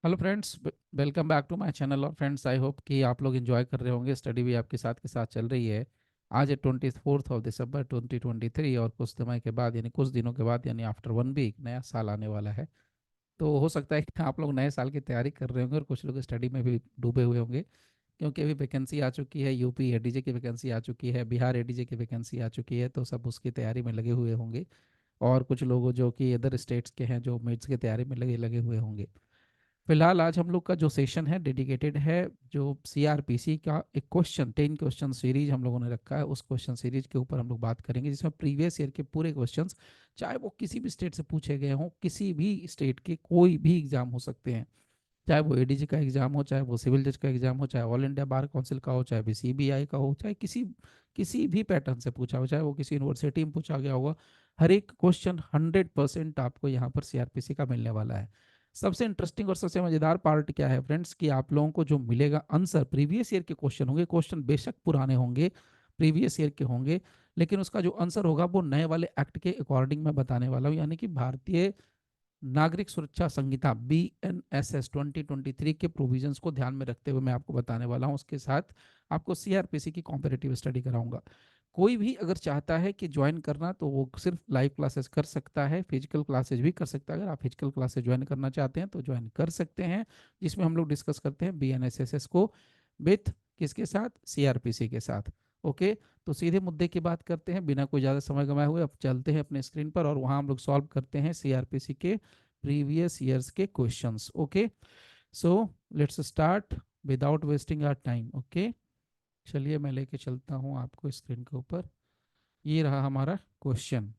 Hello friends, welcome back to my channel. और friends, I hope कि आप लोग एंजॉय कर रहे होंगे। स्टडी भी आपके साथ के साथ चल रही है। आज है 24 दिसंबर 2023 और कुछ समय के बाद यानी कुछ दिनों के बाद यानी आफ्टर 1 वीक नया साल आने वाला है। तो हो सकता है कि आप लोग नए साल की तैयारी कर रहे होंगे और कुछ लोग स्टडी में भी डूबे हुए होंगे, क्योंकि अभी वैकेंसी आ चुकी है। यूपी एडीजे की वैकेंसी आ चुकी है, बिहार एडीजे की वैकेंसी आ चुकी है, तो सब उसकी तैयारी में लगे हुए होंगे। और कुछ लोग जो कि अदर स्टेट्स के हैं जो मेड्स की तैयारी में लगे लगे हुए होंगे। फिलहाल आज हम लोग का जो सेशन है डेडिकेटेड है जो सीआरपीसी का एक क्वेश्चन 10 क्वेश्चन सीरीज हम लोगों ने रखा है, उस क्वेश्चन सीरीज के ऊपर हम लोग बात करेंगे, जिसमें प्रीवियस ईयर के पूरे क्वेश्चंस, चाहे वो किसी भी स्टेट से पूछे गए हों, किसी भी स्टेट के कोई भी एग्जाम हो सकते हैं। चाहे वो एडीजी का एग्जाम हो, चाहे वो सिविल जज का एग्जाम हो, चाहे ऑल इंडिया बार काउंसिल का हो, चाहे भी सीबीआई का हो, चाहे किसी किसी भी पैटर्न से पूछा हो, चाहे वो किसी यूनिवर्सिटी में पूछा गया होगा। हर एक क्वेश्चन 100% आपको यहाँ पर सीआरपीसी का मिलने वाला है। सबसे इंटरेस्टिंग और सबसे मजेदार पार्ट क्या है फ्रेंड्स, कि आप लोगों को जो मिलेगा आंसर प्रीवियस ईयर के क्वेश्चन होंगे। क्वेश्चन बेशक पुराने होंगे, प्रीवियस ईयर के होंगे, लेकिन उसका जो आंसर होगा वो नए वाले एक्ट के अकॉर्डिंग मैं बताने वाला हूँ, यानी कि भारतीय नागरिक सुरक्षा संहिता BNSS 2023 के प्रोविजंस को ध्यान में रखते हुए मैं आपको बताने वाला हूं। उसके साथ आपको सीआरपीसी की कॉम्पिटिटिव स्टडी कराऊंगा। कोई भी अगर चाहता है कि ज्वाइन करना, तो वो सिर्फ लाइव क्लासेस कर सकता है, फिजिकल क्लासेस भी कर सकता है। अगर आप फिजिकल क्लासेस ज्वाइन करना चाहते हैं तो ज्वाइन कर सकते हैं, जिसमें हम लोग डिस्कस करते हैं BNSS को विथ किसके साथ, सीआरपीसी के साथ। ओके, तो सीधे मुद्दे की बात करते हैं बिना कोई ज़्यादा समय गंवाए हुए। अब चलते हैं अपने स्क्रीन पर और वहाँ हम लोग सॉल्व करते हैं सीआरपीसी के प्रीवियस ईयर्स के questions. Okay, so let's start without wasting our time. Okay, चलिए मैं लेके चलता हूँ आपको स्क्रीन के ऊपर। ये रहा हमारा क्वेश्चन।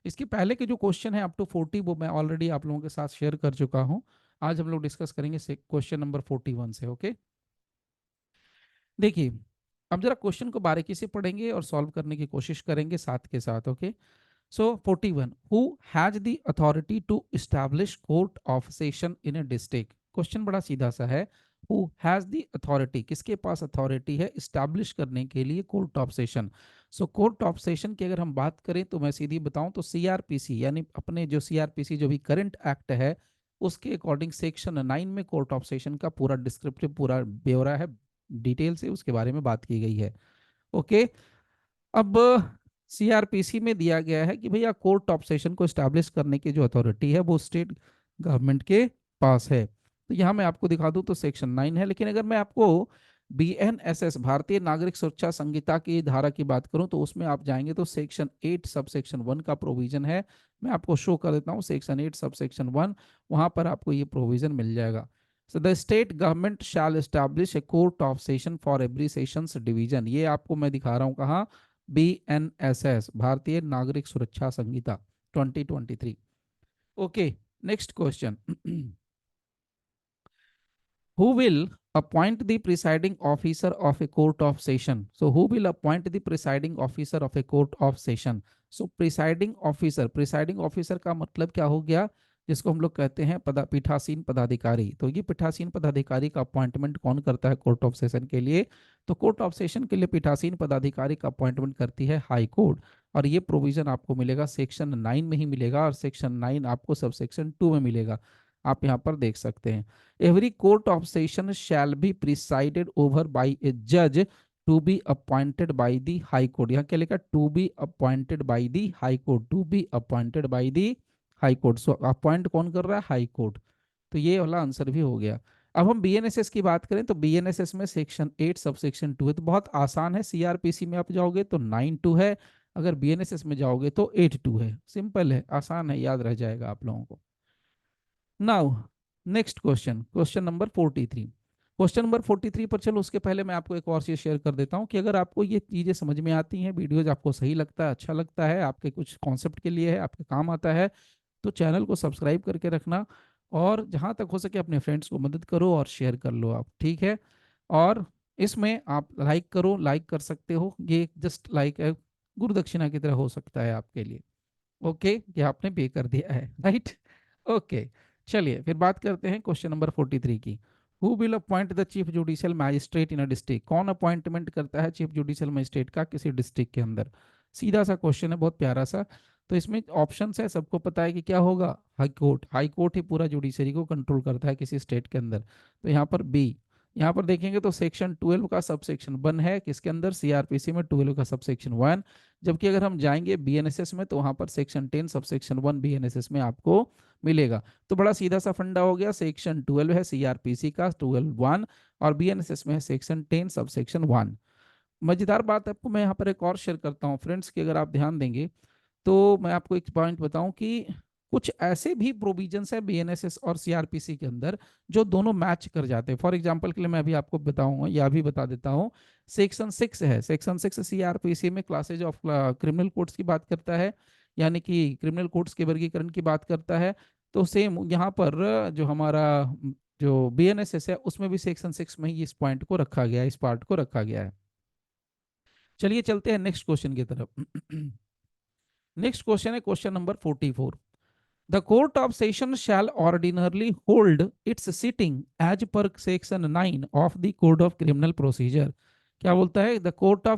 इसके पहले के जो क्वेश्चन है अप टू 40 वो मैं ऑलरेडी आप लोगों के साथ शेयर कर चुका हूँ। आज हम लोग डिस्कस करेंगे क्वेश्चन नंबर 41 से। ओके, देखिए, अब जरा क्वेश्चन को बारीकी से पढ़ेंगे और सॉल्व करने की कोशिश करेंगे साथ के साथ। Okay, so 41, who has the authority to establish court of session in a district. Question बड़ा सीधा सा है। हु हैज द अथॉरिटी, किसके पास अथॉरिटी है एस्टैब्लिश करने के लिए court of session. So court of session की अगर हम बात करें तो मैं सीधी बताऊं तो सीआरपीसी, यानी अपने जो सीआरपीसी जो भी करंट एक्ट है उसके अकॉर्डिंग सेक्शन 9 में कोर्ट ऑफ सेशन का पूरा डिस्क्रिप्टिव पूरा ब्यौरा है, डिटेल से उसके बारे में बात की गई है। ओके, अब सीआरपीसी में दिया गया है कि भैया कोर्ट ऑफ सेशन को स्टैब्लिश करने की जो अथॉरिटी है वो स्टेट गवर्नमेंट के पास है। तो यहाँ मैं आपको दिखा दूं तो सेक्शन 9 है, लेकिन अगर मैं आपको BNSS भारतीय नागरिक सुरक्षा संहिता की धारा की बात करूं तो उसमें आप जाएंगे तो सेक्शन 8 सब सेक्शन 1 का प्रोविजन है। मैं आपको शो कर देता हूं, सेक्शन 8 सब सेक्शन 1, वहां पर आपको ये प्रोविजन मिल जाएगा। So the state government shall establish a court of session for every sessions division। ये आपको मैं दिखा रहा हूँ कहाँ, BNSS भारतीय नागरिक सुरक्षा संहिता 2023। Okay, next question. Who will appoint the presiding officer of a court of session? So who will appoint the presiding officer of a court of session? So presiding officer का मतलब क्या हो गया, जिसको हम लोग कहते हैं पीठासीन पदाधिकारी। तो ये पीठासीन पदाधिकारी का अपॉइंटमेंट कौन करता है कोर्ट ऑफ सेशन के लिए? तो कोर्ट ऑफ सेशन के लिए पीठासीन पदाधिकारी का अपॉइंटमेंट करती है हाई कोर्ट। और ये प्रोविजन आपको मिलेगा सेक्शन 9 में ही मिलेगा, और सेक्शन 9 आपको सब सेक्शन 2 में मिलेगा। आप यहाँ पर देख सकते हैं, every court of session shall be presided over by a जज to be appointed by the high court. यहाँ क्या लिखा, to be appointed by the high court, to be appointed by the high court. So appoint कौन कर रहा है, high court. तो ये वाला आंसर भी हो गया। अब हम BNSS की बात करें तो BNSS में सेक्शन 8 सब सेक्शन 2 है, तो बहुत आसान है। सीआरपीसी में आप जाओगे तो 9(2) है, अगर BNSS में जाओगे तो 8(2) है। सिंपल है, आसान है, याद रह जाएगा आप लोगों को। Now next question, question number 43। Question number 43 पर चलो, उसके पहले मैं आपको एक और चीज शेयर कर देता हूं कि अगर आपको ये चीजें समझ में आती हैं, वीडियोज आपको सही लगता है, अच्छा लगता है, आपके कुछ कॉन्सेप्ट के लिए है, आपके काम आता है, तो चैनल को सब्सक्राइब करके रखना। और जहां तक हो सके अपने फ्रेंड्स को मदद करो और शेयर कर लो आप, ठीक है। और इसमें आप लाइक करो, लाइक कर सकते हो, ये जस्ट लाइक गुरु दक्षिणा की तरह हो सकता है आपके लिए। ओके, ये आपने पे कर दिया है, राइट। ओके, चलिए फिर बात करते हैं क्वेश्चन नंबर 43 की। Who will appoint the chief judicial magistrate in a district. कौन अपॉइंटमेंट करता है चीफ जुडिशियल मजिस्ट्रेट का किसी डिस्ट्रिक्ट के अंदर? सीधा सा क्वेश्चन है, बहुत प्यारा सा। तो इसमें ऑप्शंस है, सबको पता है कि क्या होगा, हाई कोर्ट। हाई कोर्ट ही पूरा जुडिशरी को कंट्रोल करता है किसी स्टेट के अंदर। तो यहाँ पर बी। यहाँ पर देखेंगे तो सेक्शन 12 का सब सेक्शन 1 है किसके अंदर, सीआरपीसी में 12 का सब सेक्शन 1। जबकि अगर हम जाएंगे बीएनएसएस में तो वहां पर सेक्शन 10 सब सेक्शन 1 बीएनएसएस में आपको मिलेगा। तो बड़ा सीधा सा फंडा हो गया, सेक्शन 12 है सीआरपीसी का 12(1) और बीएनएसएस में है सेक्शन 10 सब सेक्शन 1। मजेदार बात आपको मैं यहाँ पर एक और शेयर करता हूँ फ्रेंड्स कि अगर आप ध्यान देंगे तो मैं आपको एक पॉइंट बताऊं कि कुछ ऐसे भी प्रोविजंस है बीएनएसएस और सीआरपीसी के अंदर जो दोनों मैच कर जाते हैं। फॉर एग्जांपल के लिए मैं अभी आपको बताऊंगा या भी बता देता हूं, सेक्शन 6 है, सेक्शन 6 सीआरपीसी में क्लासेज ऑफ क्रिमिनल कोड्स की बात करता है, यानी कि क्रिमिनल कोड्स के वर्गीकरण की बात करता है। तो सेम यहाँ पर जो हमारा जो बीएनएसएस है उसमें भी सेक्शन 6 में ही इस पॉइंट को रखा गया है, इस पार्ट को रखा गया है। चलिए चलते हैं नेक्स्ट क्वेश्चन की तरफ। नेक्स्ट क्वेश्चन है question number 44। The Court of Session shall ordinarily hold its sitting as per section 9 of the Code of Criminal Procedure। क्या बोलता है, The Court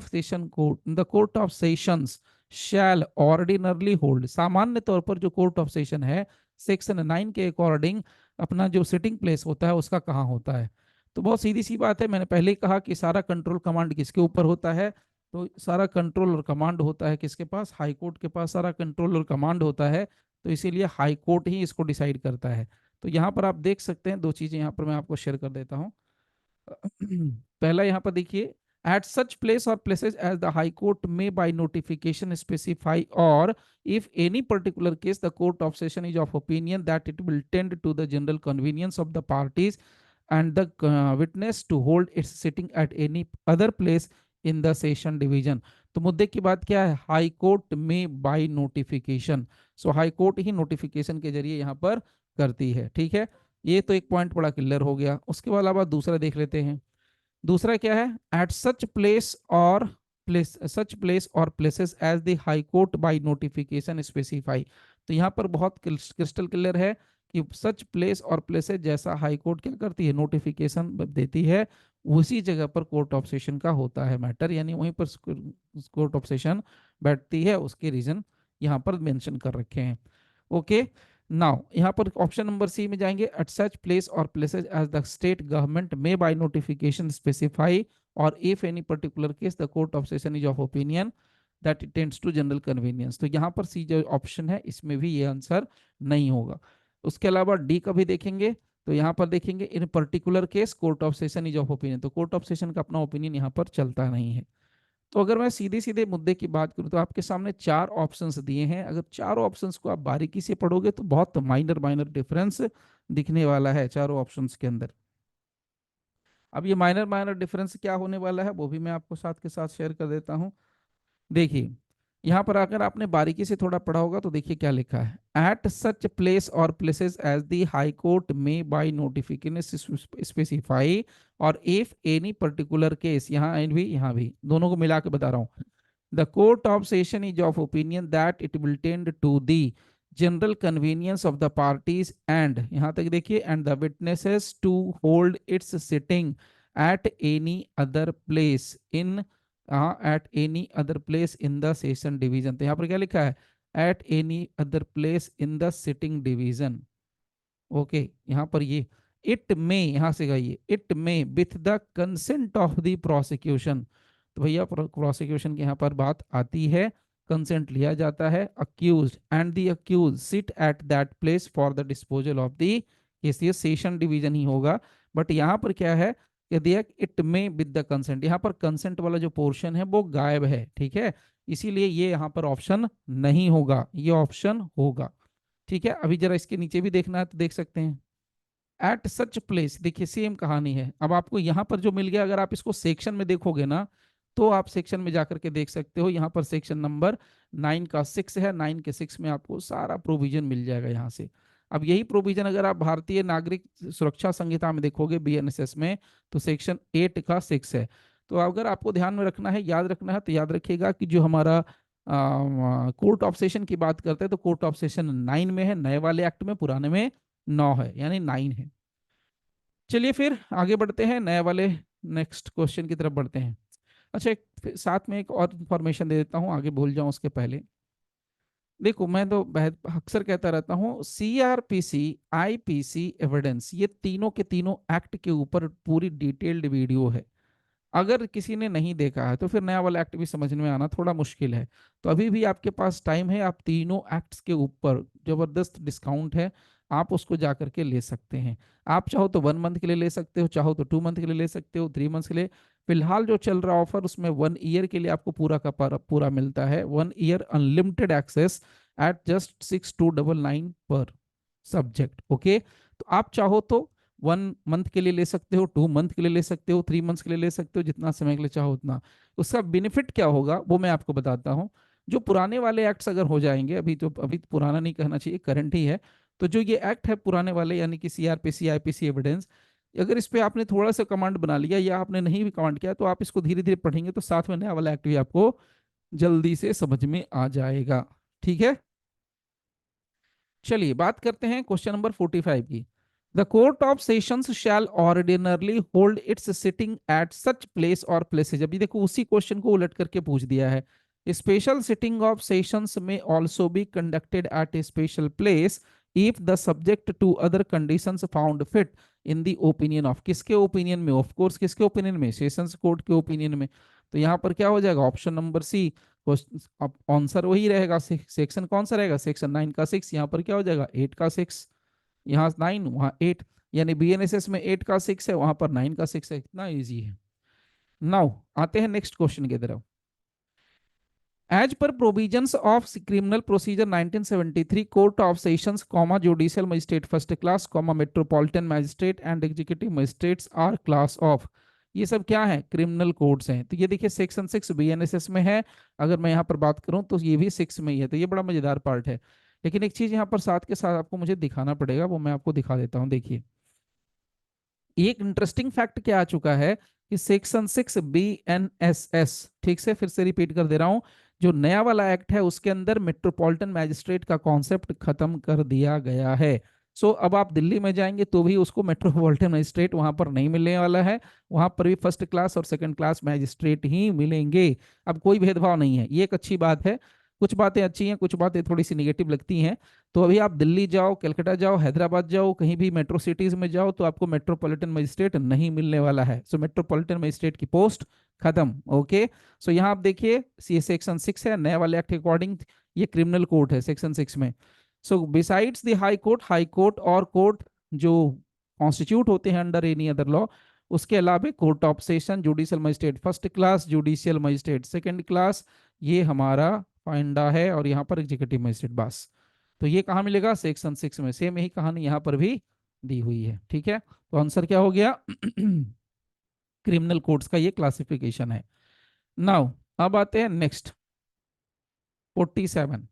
of Sessions shall ordinarily hold, सामान्य तौर पर जो कोर्ट ऑफ सेशन है section 9 के according अपना जो सिटिंग प्लेस होता है उसका कहाँ होता है। तो बहुत सीधी सी बात है, मैंने पहले ही कहा कि सारा कंट्रोल कमांड किसके ऊपर होता है, तो सारा कंट्रोल और कमांड होता है किसके पास, हाई कोर्ट के पास सारा कंट्रोल और कमांड होता है। तो इसीलिए हाई कोर्ट ही इसको डिसाइड करता है। तो यहाँ पर आप देख सकते हैं दो चीजें यहाँ पर मैं आपको शेयर कर देता हूँ। पहला यहाँ पर देखिए, एट सच प्लेस और places as the high court में बाय नोटिफिकेशन स्पेसिफाई, और if any particular case the court of session is of opinion that it will tend to the general convenience of the parties and the witness to hold its sitting at any other place in the session division। तो मुद्दे की बात क्या है, high court में by notification. So high court he notification के जरिए यहाँ पर करती है, ठीक है। ये तो एक पॉइंट बड़ा क्लियर हो गया। उसके अलावा दूसरा देख लेते हैं। दूसरा क्या है, एट सच प्लेस और places as the high court by notification specify. तो यहाँ पर बहुत क्रिस्टल क्लियर है कि सच प्लेस और प्लेसेस जैसा हाई कोर्ट क्या करती है, नोटिफिकेशन देती है, उसी जगह पर कोर्ट ऑफ सेशन का होता है मैटर, यानी वहीं पर कोर्ट ऑफ सेशन बैठती है। उसके रीजन यहाँ पर मेंशन कर रखे हैं। ओके, नाउ यहाँ पर ऑप्शन नंबर सी में जाएंगे, एट सच प्लेस और places as the state government may by notification specify, और if any particular case the court of session is of opinion that it tends to general convenience. तो यहाँ पर सी जो option है इसमें भी ये आंसर नहीं होगा। उसके अलावा डी का भी देखेंगे, तो यहाँ पर देखेंगे इन particular case court of session is of opinion, तो कोर्ट ऑफ सेशन का अपना ओपिनियन यहाँ पर चलता नहीं है। तो अगर मैं सीधे सीधे मुद्दे की बात करूं तो आपके सामने 4 ऑप्शंस दिए हैं। अगर चारों ऑप्शंस को आप बारीकी से पढ़ोगे तो बहुत माइनर माइनर डिफरेंस दिखने वाला है चारों ऑप्शंस के अंदर। अब ये माइनर माइनर डिफरेंस क्या होने वाला है वो भी मैं आपको साथ के साथ शेयर कर देता हूं। देखिए, यहाँ पर अगर आपने बारीकी से थोड़ा पढ़ा होगा तो देखिए क्या लिखा है, एट सच प्लेस और places as the high court में बाय नोटिफिकेशन स्पेसिफाई, और इफ एनी पर्टिकुलर केस, यहाँ भी दोनों को मिला के बता रहा हूँ, the court of session is of opinion that it will tend to the general convenience of the parties and, यहाँ तक देखिए, and the witnesses to hold its sitting at any other place in at any other place in the session division. तो यहाँ पर क्या लिखा है, eight any other place in the sitting division. Okay, यहाँ पर ये इट में, यहाँ से गाइए, इट में with the consent of the prosecution. तो भैया प्रोसिक्यूशन की यहाँ पर बात आती है, कंसेंट लिया जाता है, accused and the accused sit at that place for the disposal of the case. ये सेशन डिवीजन ही होगा, बट यहाँ पर क्या है कि दिया इट में विद द कंसेंट, यहाँ पर कंसेंट वाला जो पोर्शन है वो गायब है, ठीक है, इसीलिए ये यहाँ पर ऑप्शन नहीं होगा, ये ऑप्शन होगा, ठीक है। अभी जरा इसके नीचे भी देखना है तो देख सकते हैं, एट सच प्लेस, देखिए सेम कहानी है। अब आपको यहाँ पर जो मिल गया, अगर आप इसको सेक्शन में देखोगे ना तो आप सेक्शन में जाकर के देख सकते हो, यहाँ पर सेक्शन नंबर 9 का 6 है, 9 के 6 में आपको सारा प्रोविजन मिल जाएगा यहाँ से। अब यही प्रोविजन अगर आप भारतीय नागरिक सुरक्षा संहिता में देखोगे बीएनएसएस में, तो सेक्शन 8 का 6 है। तो अगर आपको ध्यान में रखना है, याद रखना है, तो याद रखिएगा कि जो हमारा कोर्ट ऑफ सेशन की बात करते हैं तो कोर्ट ऑफ सेशन 9 में है, नए वाले एक्ट में, पुराने में 9 है, यानी 9 है। चलिए फिर आगे बढ़ते हैं, नए वाले नेक्स्ट क्वेश्चन की तरफ बढ़ते हैं। अच्छा, साथ में एक और इंफॉर्मेशन दे देता हूं, आगे भूल जाऊं उसके पहले। देखो मैं तो अक्सर कहता रहता हूँ, सीआरपीसी, आईपीसी, एविडेंस, ये तीनों के तीनों एक्ट के ऊपर पूरी डिटेल्ड वीडियो है। अगर किसी ने नहीं देखा है तो फिर नया वाला एक्ट भी समझने में आना थोड़ा मुश्किल है। तो अभी भी आपके पास टाइम है, आप तीनों एक्ट्स के ऊपर जबरदस्त डिस्काउंट है, आप उसको जा करके ले सकते हैं। आप चाहो तो 1 मंथ के लिए ले सकते हो, चाहो तो 2 मंथ के लिए ले सकते हो, 3 मंथ्स के लिए। फिलहाल जो चल रहा ऑफर उसमें 1 ईयर के लिए आपको पूरा का पूरा मिलता है, 1 year unlimited access at just 6299 पर सब्जेक्ट। ओके, तो आप चाहो तो 1 मंथ के लिए ले सकते हो, 2 मंथ के लिए ले सकते हो, 3 मंथ्स के लिए ले सकते हो, जितना समय के लिए चाहो उतना। उसका बेनिफिट क्या होगा वो मैं आपको बताता हूँ। जो पुराने वाले एक्ट्स अगर हो जाएंगे, अभी तो पुराना नहीं कहना चाहिए, करंट ही है। तो जो ये एक्ट है पुराने वाले, यानी कि सीआरपीसी, आईपीसी, एविडेंस, अगर इस पे आपने थोड़ा सा कमांड बना लिया या आपने नहीं भी कमांड किया, तो आप इसको धीरे धीरे पढ़ेंगे तो साथ में नया वाला एक्ट भी आपको जल्दी से समझ में आ जाएगा। ठीक है, चलिए बात करते हैं क्वेश्चन नंबर 45 की। The court of sessions shall ordinarily hold its sitting at such place और प्लेसेज। अभी देखो उसी क्वेश्चन को उलट करके पूछ दिया है। Special sitting of sessions may also be conducted at a special place if the subject to other conditions found fit in the opinion of. किसके ओपिनियन में? ऑफ कोर्स किसके ओपिनियन में? सेशंस कोर्ट के ओपिनियन में। तो यहाँ पर क्या हो जाएगा? Option number C. अब आंसर वही रहेगा। सेक्शन कौन सा रहेगा? सेक्शन 9 का 6। यहाँ पर क्या हो जाएगा? 8 का 6। यहाँ 9, वहाँ 8, यानी बीएनएसएस में 8 का 6 है, वहां पर 9 का 6 है। इतना इजी है। नाउ आते हैं नेक्स्ट क्वेश्चन की तरफ। As per provisions of criminal procedure 1973, court of sessions comma judicial magistrate first class comma metropolitan magistrate and executive magistrates are class of. ये सब क्या है? क्रिमिनल कोड्स हैं। तो ये देखिए सेक्शन 6 बीएनएसएस में है। अगर मैं यहाँ पर बात करूँ तो ये भी 6 में ही है। तो ये बड़ा मजेदार पार्ट है। लेकिन एक चीज यहाँ पर साथ के साथ आपको मुझे दिखाना पड़ेगा, वो मैं आपको दिखा देता हूँ। देखिए एक इंटरेस्टिंग फैक्ट क्या आ चुका है कि सेक्शन 6 बीएनएसएस, ठीक से फिर से रिपीट कर दे रहा हूं, जो नया वाला एक्ट है उसके अंदर मेट्रोपॉलिटन मैजिस्ट्रेट का कॉन्सेप्ट खत्म कर दिया गया है। अब आप दिल्ली में जाएंगे तो भी उसको मेट्रोपॉलिटन मैजिस्ट्रेट वहां पर नहीं मिलने वाला है। वहां पर भी फर्स्ट क्लास और सेकंड क्लास मैजिस्ट्रेट ही मिलेंगे। अब कोई भेदभाव नहीं है, ये एक अच्छी बात है। कुछ बातें अच्छी हैं, कुछ बातें थोड़ी सी निगेटिव लगती हैं। तो अभी आप दिल्ली जाओ, कलकत्ता जाओ, हैदराबाद जाओ, कहीं भी मेट्रो सिटीज में जाओ तो आपको मेट्रोपॉलिटन मजिस्ट्रेट नहीं मिलने वाला है। मेट्रोपॉलिटन मजिस्ट्रेट की पोस्ट खत्म। ओके, यहाँ आप देखिए ये सेक्शन 6 है, नए वाले एक्ट के अकॉर्डिंग ये क्रिमिनल कोर्ट है सेक्शन 6 में। बिसाइड्स द हाई कोर्ट और कोर्ट जो कॉन्स्टिट्यूट होते हैं अंडर एनी अदर लॉ, उसके अलावा court of session, judicial magistrate first class, judicial magistrate second class, ये हमारा फाइंडा है। और यहाँ पर एग्जीक्यूटिव मजिस्ट्रेट बस। तो ये कहाँ मिलेगा? सेक्शन 6 में। सेम यही कहानी यहाँ पर भी दी हुई है। ठीक है, तो आंसर क्या हो गया? क्रिमिनल कोड्स का ये क्लासिफिकेशन है। नाउ अब आते हैं नेक्स्ट 47।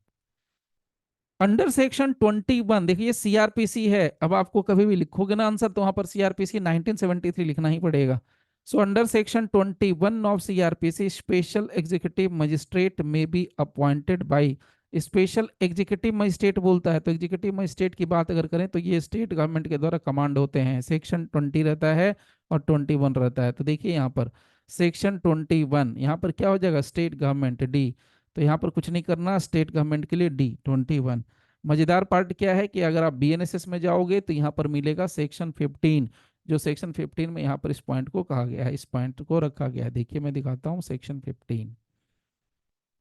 अंडर सेक्शन 21, देखिए सीआरपीसी है। अब आपको कभी भी लिखोगे ना आंसर तो वहां पर सीआरपीसी 1973 लिखना ही पड़ेगा। Under section 21 of CrPC, special executive magistrate may be appointed by. Special executive magistrate बोलता है, तो एग्जीक्यूटिव मजिस्ट्रेट की बात अगर करें तो ये स्टेट गवर्नमेंट के द्वारा कमांड होते हैं। सेक्शन 20 रहता है और 21 रहता है। तो देखिए यहाँ पर सेक्शन 21, यहाँ पर क्या हो जाएगा? State government D. तो यहाँ पर कुछ नहीं करना, स्टेट गवर्नमेंट के लिए डी 21। मजेदार पार्ट क्या है कि अगर आप बीएनएसएस में जाओगे तो यहाँ पर मिलेगा सेक्शन 15। जो सेक्शन 15 में यहाँ पर इस पॉइंट को कहा गया है, इस पॉइंट को रखा गया है। देखिए मैं दिखाता हूँ section 15,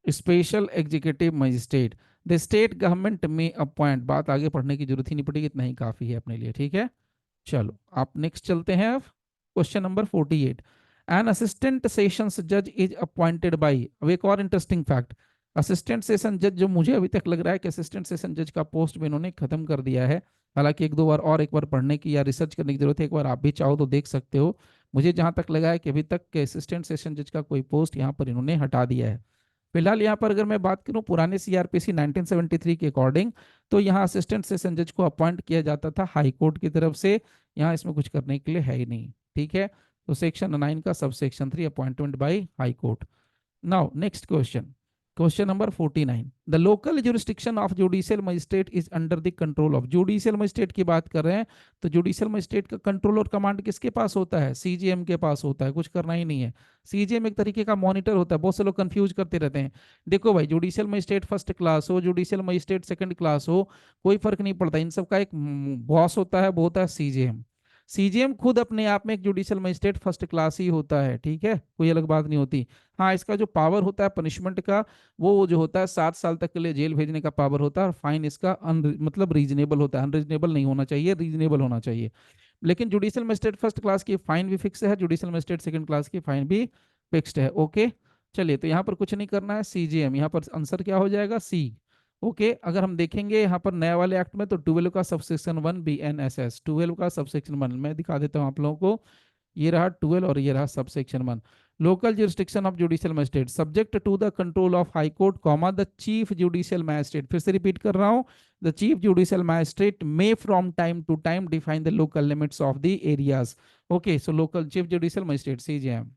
special executive magistrate the state government में अपॉइंट। बात आगे पढ़ने की जरूरत ही नहीं पड़ेगी, इतना ही काफी है अपने लिए। ठीक है, चलो आप नेक्स्ट चलते हैं। अब question number 48। An assistant sessions जज इज अपॉइंटेड बाई। अब एक और इंटरेस्टिंग फैक्ट, असिस्टेंट सेशन जज, जो मुझे अभी तक लग रहा है कि असिस्टेंट सेशन जज का पोस्ट भी इन्होंने खत्म कर दिया है। हालांकि एक दो बार और एक बार पढ़ने की या रिसर्च करने की जरूरत है, एक बार आप भी चाहो तो देख सकते हो। मुझे जहां तक लगा है कि अभी तक के असिस्टेंट सेशन जज का कोई पोस्ट यहाँ पर इन्होंने हटा दिया है। फिलहाल यहाँ पर अगर मैं बात करूँ पुराने सीआरपीसी 1973 के अकॉर्डिंग, तो यहाँ असिस्टेंट सेशन जज को अपॉइंट किया जाता था हाई कोर्ट की तरफ से। यहाँ इसमें कुछ करने के लिए है ही नहीं। ठीक है, तो सेक्शन 9 का sub section 3, appointment by high court. Now next question, question number 49, the local jurisdiction of judicial magistrate is under the control of. Judicial magistrate की बात कर रहे हैं, तो जुडिशियल मजिस्ट्रेट का कंट्रोल और कमांड किसके पास होता है? सीजीएम के पास होता है, कुछ करना ही नहीं है। सीजीएम एक तरीके का मॉनिटर होता है, बहुत से लोग कंफ्यूज करते रहते हैं। देखो भाई, जुडिशियल मजिस्ट्रेट फर्स्ट क्लास हो, जुडिशियल मजिस्ट्रेट सेकंड क्लास हो, कोई फर्क नहीं पड़ता, इन सब का एक बॉस होता है, वो होता है सीजीएम। सीजीएम खुद अपने आप में एक जुडिशियल मजिस्ट्रेट फर्स्ट क्लास ही होता है, ठीक है, कोई अलग बात नहीं होती। हाँ, इसका जो पावर होता है पनिशमेंट का, वो जो होता है 7 साल तक के लिए जेल भेजने का पावर होता है, और फाइन इसका मतलब रीजनेबल होता है, अनरीजनेबल नहीं होना चाहिए, रीजनेबल होना चाहिए। लेकिन जुडिशियल मजिस्ट्रेट फर्स्ट क्लास की फाइन भी फिक्स है, जुडिशियल मजिस्ट्रेट सेकंड क्लास की फाइन भी फिक्स्ड है। ओके, चलिए, तो यहाँ पर कुछ नहीं करना है, सीजीएम, यहाँ पर आंसर क्या हो जाएगा? सी। ओके, अगर हम देखेंगे यहाँ पर नया वाले एक्ट में, तो 12 का सबसेक्शन 1 BNSS, 12 का सबसेक्शन 1 मैं दिखा देता हूँ आप लोगों को। ये रहा 12 और ये रहा subsection 1। Local jurisdiction of judicial magistrate subject to the control of high court comma the chief judicial magistrate. फिर से रिपीट कर रहा हूं, the chief judicial magistrate may from time to time define the local limits of the areas. Okay, so local chief judicial magistrate, CJM.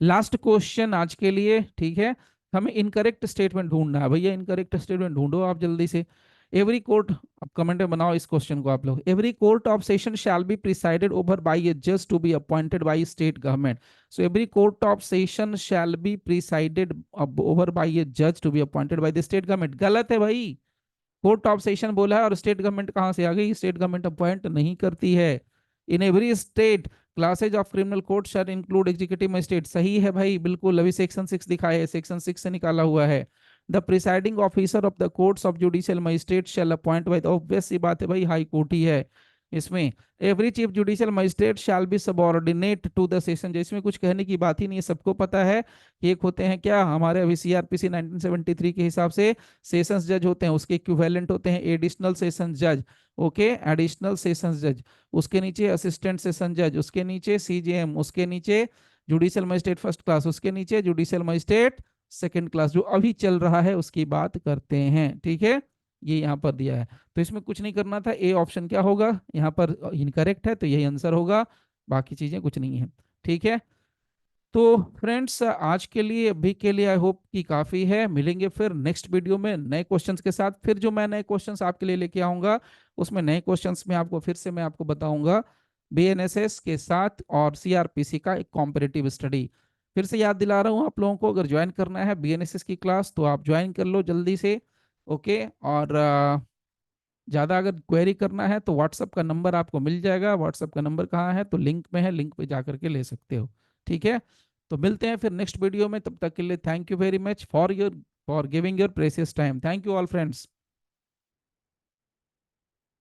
Last question आज के लिए, ठीक है, हमें इनकरेक्ट स्टेटमेंट ढूंढना है भैया, इनकरेक्ट स्टेटमेंट ढूंढो आप जल्दी से। एवरी कोर्ट, अब कमेंट में बनाओ इस क्वेश्चन को आप लोग। Every court of session shall be presided over by a जज to be appointed by state government. So every court of session shall be presided over by a जज to be appointed by the state government. गलत है भाई, court of session बोला है और state government कहां से आ गई? स्टेट गवर्नमेंट अपॉइंट नहीं करती है। In every state classes of criminal court shall include executive magistrate. सही है भाई, बिल्कुल, अभी सेक्शन 6 दिखाया है, सेक्शन 6 से निकाला हुआ है। The presiding officer of the courts of judicial magistrate shall appoint by, obvious सी बात है भाई, हाई कोर्ट ही है इसमें। Every chief judicial magistrate shall be subordinate to the session जज। इसमें कुछ कहने की बात ही नहीं है, सबको पता है कि एक होते हैं क्या, हमारे अभी सीआरपीसी 1973 के हिसाब से सेशंस जज होते हैं, उसके इक्विवेलेंट होते हैं एडिशनल सेशंस जज। ओके, एडिशनल सेशंस जज, उसके नीचे असिस्टेंट सेशन जज, उसके नीचे सीजेएम, उसके नीचे जुडिशियल मजिस्ट्रेट फर्स्ट क्लास, उसके नीचे जुडिशियल मजिस्ट्रेट सेकंड क्लास। जो अभी चल रहा है उसकी बात करते हैं, ठीक है, ये यहाँ पर दिया है। तो इसमें कुछ नहीं करना था, ए ऑप्शन क्या होगा यहाँ पर? इनकरेक्ट है, तो यही आंसर होगा, बाकी चीजें कुछ नहीं है, ठीक है। तो फ्रेंड्स, आज के लिए, अभी के लिए आई होप कि काफी है। मिलेंगे फिर नेक्स्ट वीडियो में नए क्वेश्चंस के साथ। फिर जो मैं नए क्वेश्चंस आपके लिए लेके आऊंगा, उसमें नए क्वेश्चंस में आपको फिर से मैं आपको बताऊंगा बीएनएसएस के साथ और सीआरपीसी का एक कॉम्पिटिटिव स्टडी। फिर से याद दिला रहा हूँ आप लोगों को, अगर ज्वाइन करना है बीएनएसएस की क्लास तो आप ज्वाइन कर लो जल्दी से। ओके, और ज़्यादा अगर क्वेरी करना है तो व्हाट्सअप का नंबर आपको मिल जाएगा। व्हाट्सअप का नंबर कहाँ है? तो लिंक में है, लिंक पे जा करके ले सकते हो, ठीक है। तो मिलते हैं फिर नेक्स्ट वीडियो में, तब तक के लिए thank you very much for giving your precious time. Thank you all friends.